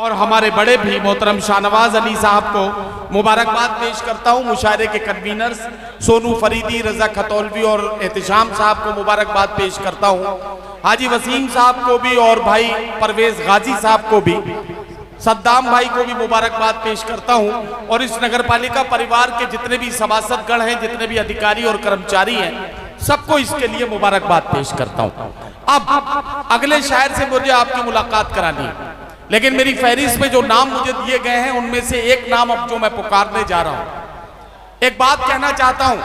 और हमारे बड़े भी मोहतरम शाहनवाज अली साहब को मुबारकबाद पेश करता हूँ। मुशायरे के कन्वीनर्स सोनू फरीदी, रजा खतौलवी और एहतिशाम साहब को मुबारकबाद पेश करता हूँ। हाजी वसीम साहब को भी और भाई परवेज गाजी साहब को भी, सद्दाम भाई को भी मुबारकबाद पेश करता हूँ। और इस नगर पालिका परिवार के जितने भी सभासदगण हैं, जितने भी अधिकारी और कर्मचारी हैं, सबको इसके लिए मुबारकबाद पेश करता हूँ। अब अगले शायर से मुझे आपकी मुलाकात करानी है, लेकिन मेरी फहरिस्त में जो नाम मुझे दिए गए हैं उनमें से एक नाम अब जो मैं पुकारने जा रहा हूं। एक बात कहना चाहता हूं,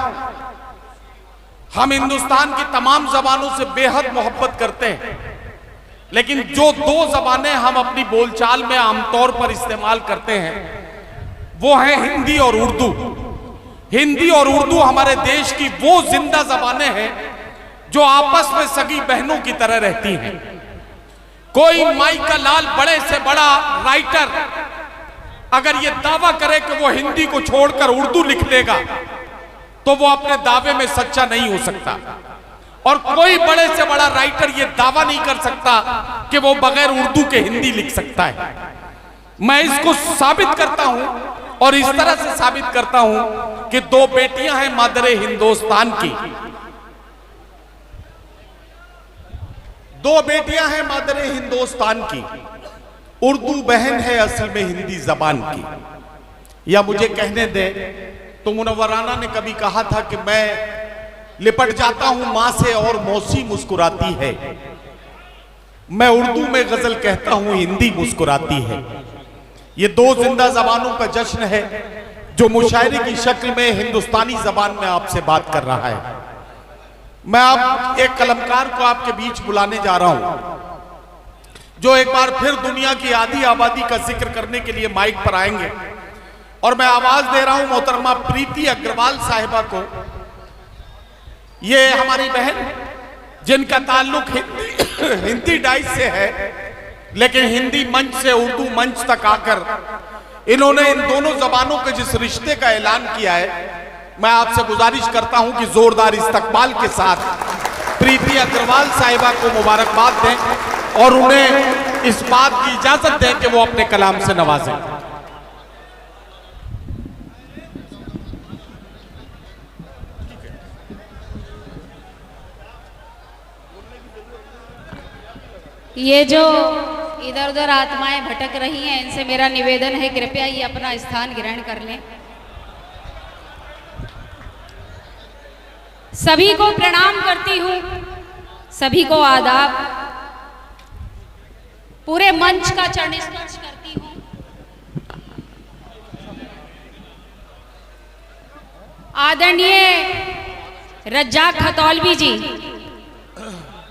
हम हिंदुस्तान की तमाम जबानों से बेहद मोहब्बत करते हैं, लेकिन जो दो जबानें हम अपनी बोलचाल में आमतौर पर इस्तेमाल करते हैं वो है हिंदी और उर्दू। हिंदी और उर्दू हमारे देश की वो जिंदा जबानें हैं जो आपस में सगी बहनों की तरह रहती हैं। कोई माई का लाल बड़े से बड़ा राइटर अगर ये दावा करे कि वो हिंदी को छोड़कर उर्दू लिख लेगा तो वो अपने दावे में सच्चा नहीं हो सकता। और कोई बड़े से बड़ा राइटर ये दावा नहीं कर सकता कि वो बगैर उर्दू के हिंदी लिख सकता है। मैं इसको साबित करता हूं और इस तरह से साबित करता हूं कि दो बेटियां हैं मादरे हिंदुस्तान की, दो बेटियां हैं मादरे हिंदुस्तान की, उर्दू बहन है असल में हिंदी जबान की। या मुझे कहने दे तो मुनव्वराना ने कभी कहा था कि मैं लिपट जाता हूं मां से और मौसी मुस्कुराती है। मैं उर्दू में गजल कहता हूं, हिंदी मुस्कुराती है। ये दो जिंदा जबानों का जश्न है जो मुशायरे की शक्ल में हिंदुस्तानी जबान में आपसे बात कर रहा है। मैं अब एक कलमकार को आपके बीच बुलाने जा रहा हूं जो एक बार फिर दुनिया की आधी आबादी का जिक्र करने के लिए माइक पर आएंगे। और मैं आवाज दे रहा हूं मोहतरमा प्रीति अग्रवाल साहिबा को। ये हमारी बहन जिनका ताल्लुक हिंदी डाइस से है, लेकिन हिंदी मंच से उर्दू मंच तक आकर इन्होंने इन दोनों जबानों के जिस रिश्ते का ऐलान किया है, मैं आपसे गुजारिश करता हूं कि जोरदार इस्तकबाल के साथ प्रीति अग्रवाल साहिबा को मुबारकबाद दें और उन्हें इस बात की इजाजत दें कि वो अपने कलाम से नवाजें। ये जो इधर उधर आत्माएं भटक रही हैं, इनसे मेरा निवेदन है कृपया ये अपना स्थान ग्रहण कर लें। सभी को प्रणाम करती हूँ, सभी को आदाब, पूरे मंच का चरण स्पर्श करती हूँ। आदरणीय रज्जाक खतौलवी जी,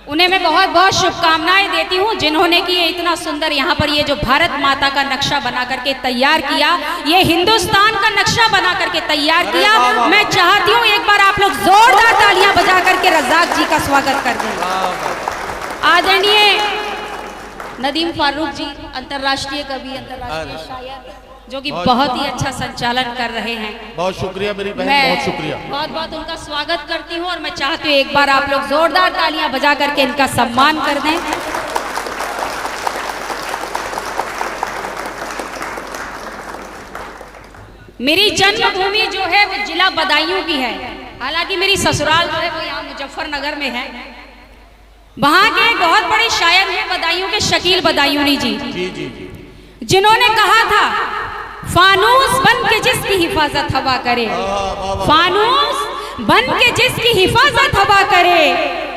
उन्हें मैं बहुत बहुत शुभकामनाएं देती हूँ जिन्होंने कि ये इतना सुंदर यहाँ पर ये जो भारत माता का नक्शा बना करके तैयार किया, ये हिंदुस्तान का नक्शा बना करके तैयार किया। मैं चाहती हूँ एक बार आप लोग जोरदार तालियां बजा करके रज्जाक जी का स्वागत कर दें। आदरणीय नदीम फारूक जी, अंतर्राष्ट्रीय कवि, अंतर्राष्ट्रीय शायर, जो कि बहुत ही अच्छा संचालन कर रहे हैं। बहुत शुक्रिया मेरी बहन, बहुत शुक्रिया। बहुत बहुत उनका स्वागत करती हूँ और मैं चाहती हूँ एक बार आप लोग जोरदार तालियां बजा करके इनका सम्मान कर दें। मेरी जन्मभूमि जो है वो जिला बदायूं की है, हालांकि मेरी ससुराल जो है वो यहाँ मुजफ्फरनगर में है। वहां के बहुत बड़े शायर हैं बदायूं के शकील बदायूनी जी, जिन्होंने कहा था फानूस बन के जिसकी हिफाजत हवा करे, फानूस बन के जिसकी हिफाजत हवा करे,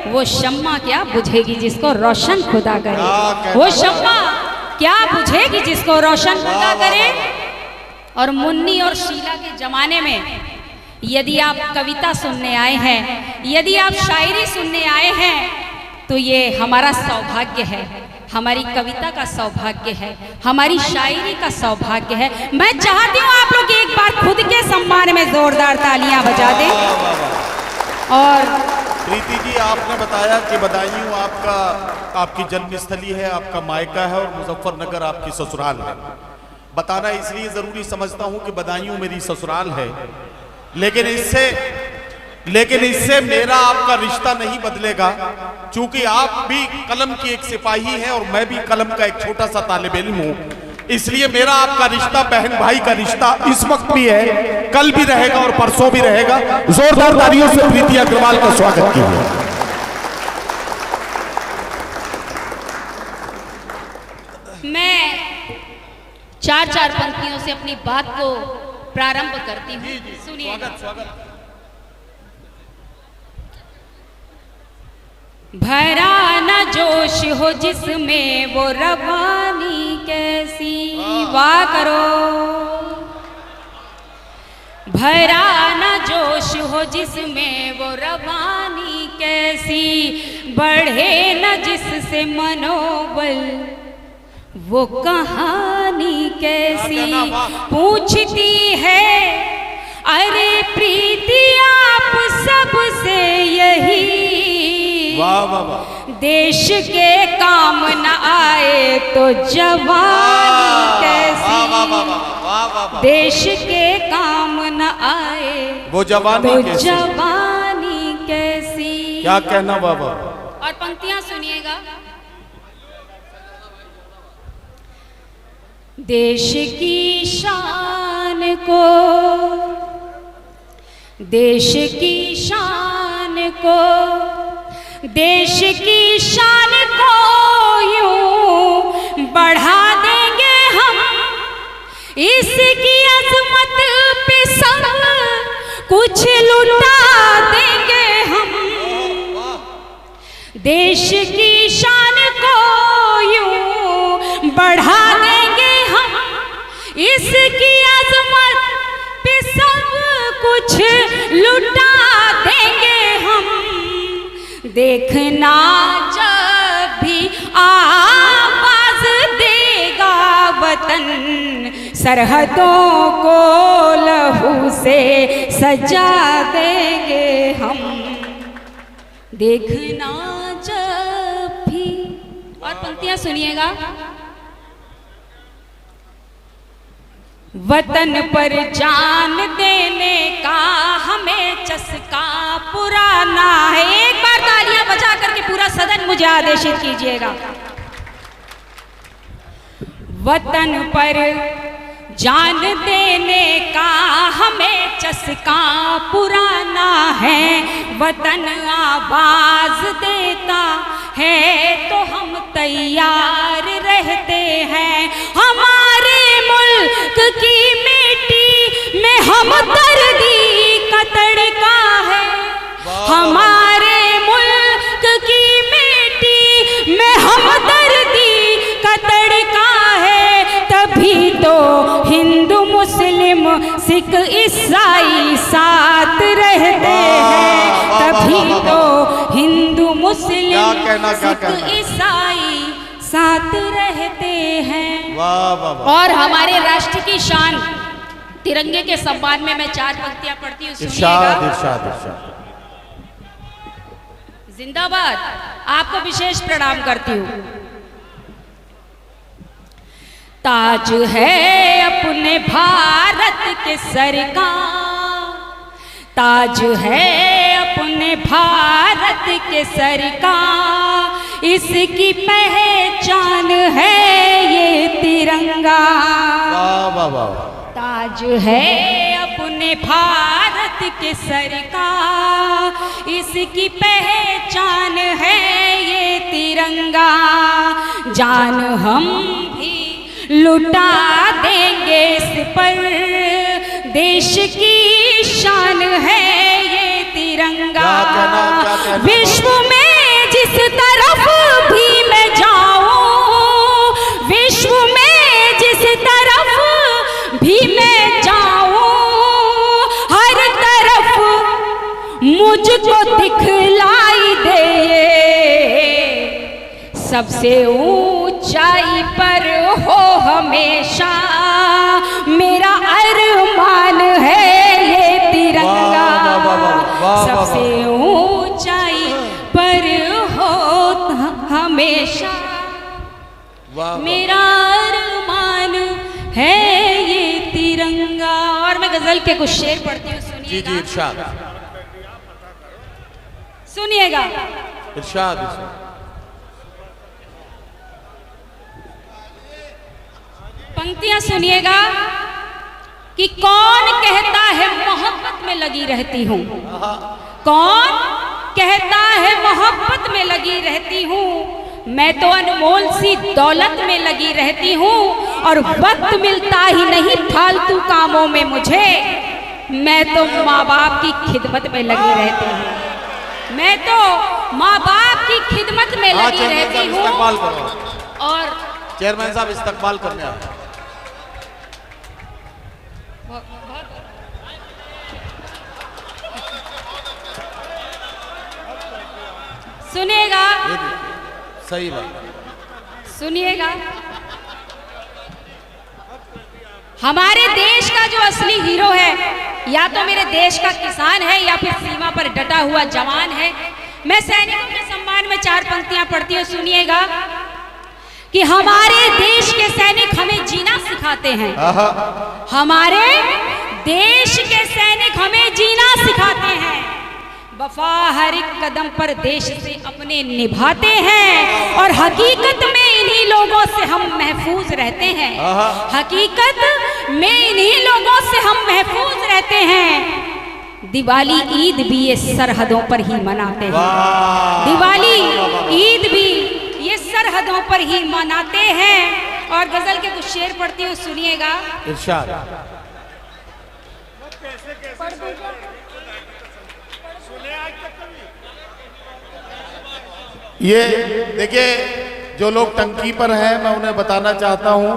वो शम्मा क्या बुझेगी जिसको रोशन खुदा करे, वो शम्मा क्या बुझेगी जिसको रोशन खुदा करे। और मुन्नी और शीला के जमाने में यदि आप कविता सुनने आए हैं, यदि आप शायरी सुनने आए हैं, तो ये हमारा सौभाग्य है, हमारी कविता का सौभाग्य है, हमारी शायरी का सौभाग्य है। मैं चाहती हूँ आप लोग एक बार खुद के सम्मान में जोरदार तालियां बजा दें। और प्रीति जी, आपने बताया कि बदायूं आपकी जन्मस्थली है, आपका मायका है और मुजफ्फरनगर आपकी ससुराल है। बताना इसलिए जरूरी समझता हूं कि बदायूं मेरी ससुराल है, लेकिन इससे मेरा आपका रिश्ता नहीं बदलेगा, क्योंकि आप भी कलम की एक सिपाही हैं और मैं भी कलम का एक छोटा सा तालिब इल्म हूं। इसलिए मेरा आपका रिश्ता बहन भाई का रिश्ता इस वक्त भी है, कल भी रहेगा और परसों भी रहेगा। जोरदार तालियों से प्रीति अग्रवाल का स्वागत कीजिए। मैं चार पंक्तियों से अपनी बात को प्रारंभ करती हूँ, सुनिए। भरा न जोश हो जिसमें वो रवानी कैसी, वाह करो। भरा न जोश हो जिसमें वो रवानी कैसी, बढ़े न जिससे मनोबल वो कहानी कैसी। पूछती है अरे प्रीति आप सबसे यही, वाह वाह वाह। देश के काम न आए तो जवानी कैसी, देश के काम न आए वो जवानी तो कैसी, जवानी कैसी। क्या कहना बाबा। और पंक्तियां सुनिएगा। देश की शान को, देश की शान को, देश की शान को यूं बढ़ा देंगे हम, इसकी अजमत पे सब कुछ लुटा देंगे हम। देश की शान को यूं बढ़ा देंगे हम, इसकी अजमत पे सब कुछ लुटा देंगे हम। देखना जब भी आवाज देगा वतन, सरहदों को लहू से सजा देंगे हम। देखना जब भी, और पंक्तियां सुनिएगा। वतन पर जान देने का हमें चस्का पुराना है। एक बार तालियां बजा करके पूरा सदन मुझे आदेशित कीजिएगा। वतन पर जान देने का हमें चस्का पुराना है। वतन आवाज देता है तो हम तैयार रहते हैं। हमारे मुल्क की मिट्टी में हमदर्दी का तड़का है। हमारे मुल्क की मिट्टी में हमदर्दी का तड़का है। तभी तो हिंदू मुस्लिम सिख ईसाई साथ रहते हैं। तभी तो हिंदू मुस्लिम सिख ईसाई साथ रहते हैं। वाह वाह वाह। और हमारे राष्ट्र की शान तिरंगे के सम्मान में मैं 4 पंक्तियां पढ़ती हूँ, इरशाद इरशाद इरशाद। जिंदाबाद। आपको विशेष प्रणाम करती हूँ। ताज है अपने भारत के सर का, ताज है अपने भारत के सर का, इसकी पहचान है ये तिरंगा। वाह वाह वाह। ताज है अपने भारत के सर का, इसकी पहचान है ये तिरंगा। जान हम भी लुटा देंगे इस पर, देश की शान है ये तिरंगा। विश्व में जिस तरफ भी मैं जाऊं, विश्व में जिस तरफ भी मैं जाऊं, हर तरफ मुझको दिखलाई दे सबसे ऊंचाई पर हो हमेशा मेरा अरमान है ये तिरंगा। सबसे ऊंचाई पर हो हमेशा मेरा अरमान है ये तिरंगा। और मैं गजल के कुछ शेर पढ़ती हूँ, सुनिएगा। जी इरशाद सुनिएगा। इरशाद। पंक्तियां सुनिएगा कि कौन कहता है मोहब्बत में लगी रहती हूँ, कौन कहता है मोहब्बत में लगी रहती हूँ, मैं तो अनमोल सी दौलत में लगी रहती हूँ और वक्त मिलता ही नहीं फालतू कामों में मुझे, मैं तो माँ बाप की खिदमत में लगी रहती हूँ, मैं तो माँ बाप की खिदमत में लगी रहती हूँ। और चेयरमैन साहब इस्तकबाल करने आए। सुनिएगा, सही बात, सुनिएगा, हमारे देश का जो असली हीरो है या तो मेरे देश का किसान है या फिर सीमा पर डटा हुआ जवान है। मैं सैनिकों के सम्मान में 4 पंक्तियां पढ़ती हूँ, सुनिएगा कि हमारे देश के सैनिक हमें जीना सिखाते हैं, हमारे देश के सैनिक हमें जीना सिखाते हैं, वफा हर एक कदम पर देश से अपने निभाते हैं और हकीकत में इन्हीं लोगों से हम महफूज रहते हैं, हकीकत में इन्हीं लोगों से हम महफूज रहते हैं। दिवाली ईद भी ये सरहदों पर ही मनाते हैं, दिवाली ईद भी ये सरहदों पर ही मनाते हैं। और गजल के कुछ शेर पढ़ती हूँ, सुनिएगा। इरशाद। ये देखिए, जो लोग टंकी पर हैं मैं उन्हें बताना चाहता हूं,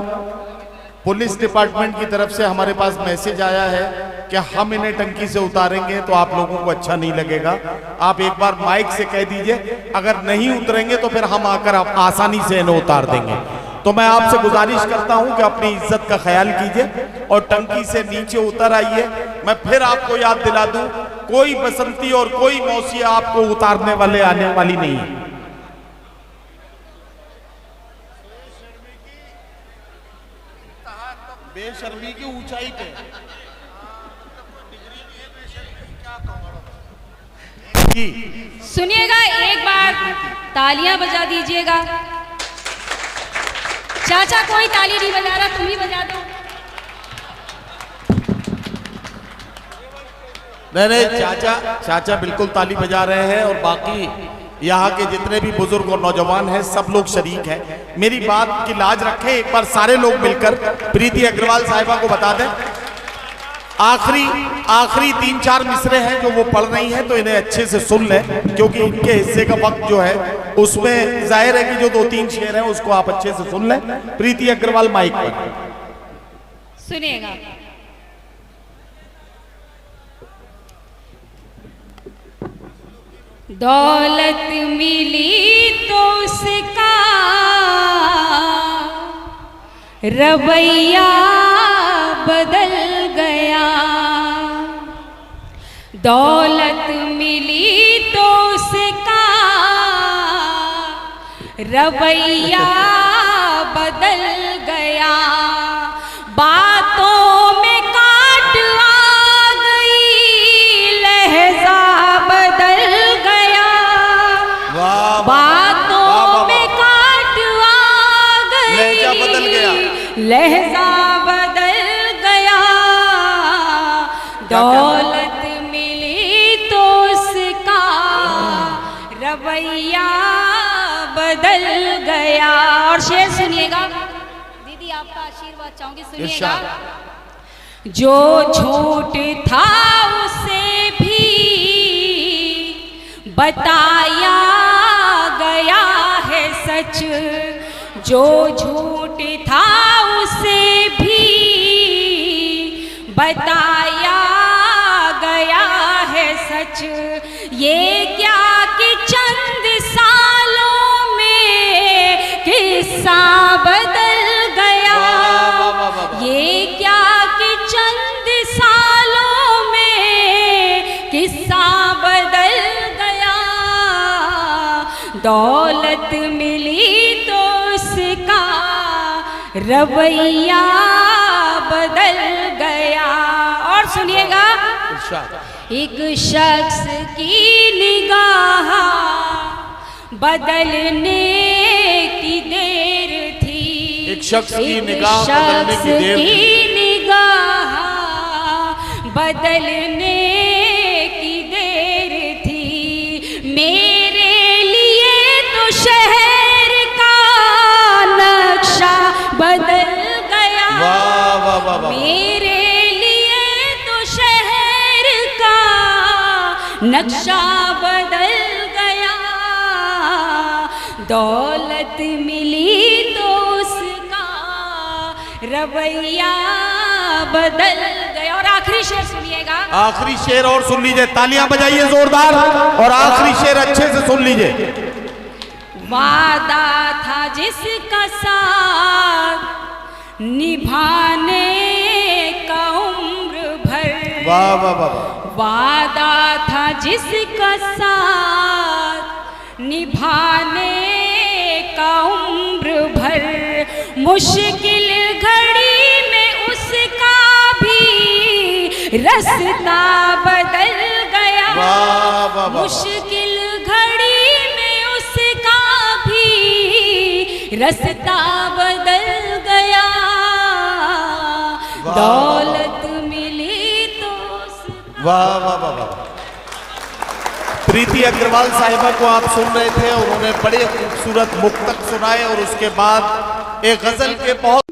पुलिस डिपार्टमेंट की तरफ से हमारे पास मैसेज आया है कि हम इन्हें टंकी से उतारेंगे तो आप लोगों को अच्छा नहीं लगेगा। आप एक बार माइक से कह दीजिए, अगर नहीं उतरेंगे तो फिर हम आकर आप आसानी से इन्हें उतार देंगे। तो मैं आपसे गुजारिश करता हूं कि अपनी इज्जत का ख्याल कीजिए और टंकी से नीचे उतर आइए। मैं फिर आपको याद दिला दूं, कोई बसंती और कोई मौसी आपको उतारने वाले आने वाली नहीं है। बेशर्मी की ऊंचाई पे सुनिएगा, एक बार तालियां बजा दीजिएगा। चाचा कोई ताली नहीं बजा रहा, तुम ही बजा दो। नहीं, चाचा बिल्कुल ताली बजा रहे हैं और बाकी यहाँ के जितने भी बुजुर्ग और नौजवान हैं सब लोग शरीक हैं। मेरी बात की लाज रखें, एक बार सारे लोग मिलकर प्रीति अग्रवाल साहिबा को बता दें। आखिरी 3-4 मिसरे हैं जो वो पढ़ रही हैं, तो इन्हें अच्छे से सुन लें, क्योंकि इनके हिस्से का वक्त जो है उसमें जाहिर है कि जो 2-3 शेर हैं उसको आप अच्छे से सुन लें। प्रीति अग्रवाल माइक पर सुनिएगा। दौलत मिली तो उसका रवैया बदल गया, दौलत मिली तो उसका रवैया बदल गया, बातों में काट आ गई लहजा बदल गया, बातों में काट आ गई लहजा बदल गया, लहजा बदल गया, दौलत मिली तो उसका रवैया बदल गया। और शेर सुनिएगा, दीदी आपका आशीर्वाद चाहूंगी, सुनिएगा। जो झूठ था उसे भी बताया गया है सच, जो झूठ था उसे भी बताया गया है सच, ये क्या कि चंद सालों में किस्सा बदल गया, ये क्या कि चंद सालों में किस्सा बदल गया, दौलत मिली तो उसका रवैया बदल गया। और सुनिएगा, एक शख्स की निगाह बदलने की देर थी, एक शख्स की एक निगाह बदलने शख्स की देर थी। की निगाह बदलने की देर थी। मेरे लिए तो शहर का नक्शा बदल गया। वाह वाह वाह वाह। मेरे लिए तो शहर का नक्शा बदल गया। दौलत मिली तो उसका रवैया बदल गया। और आखिरी शेर सुनिएगा। आखिरी शेर और सुन लीजिए, तालियां बजाइए जोरदार, और आखिरी शेर अच्छे से सुन लीजिए। वादा था जिसका साथ निभाने का उम्र भर। वाह वाह वाह। वादा था जिसका साथ निभाने का उम्र भर। मुश्किल घड़ी में उसका भी रास्ता बदल गया। वाह वाह वाह। मुश्किल घड़ी में उसका भी रास्ता बदल गया। दौलत मिली तो वाह वाह वाह वाह। प्रीति अग्रवाल साहिबा को आप सुन रहे थे, उन्होंने बड़े खूबसूरत मुक्तक सुनाए और उसके बाद एक गजल के बहुत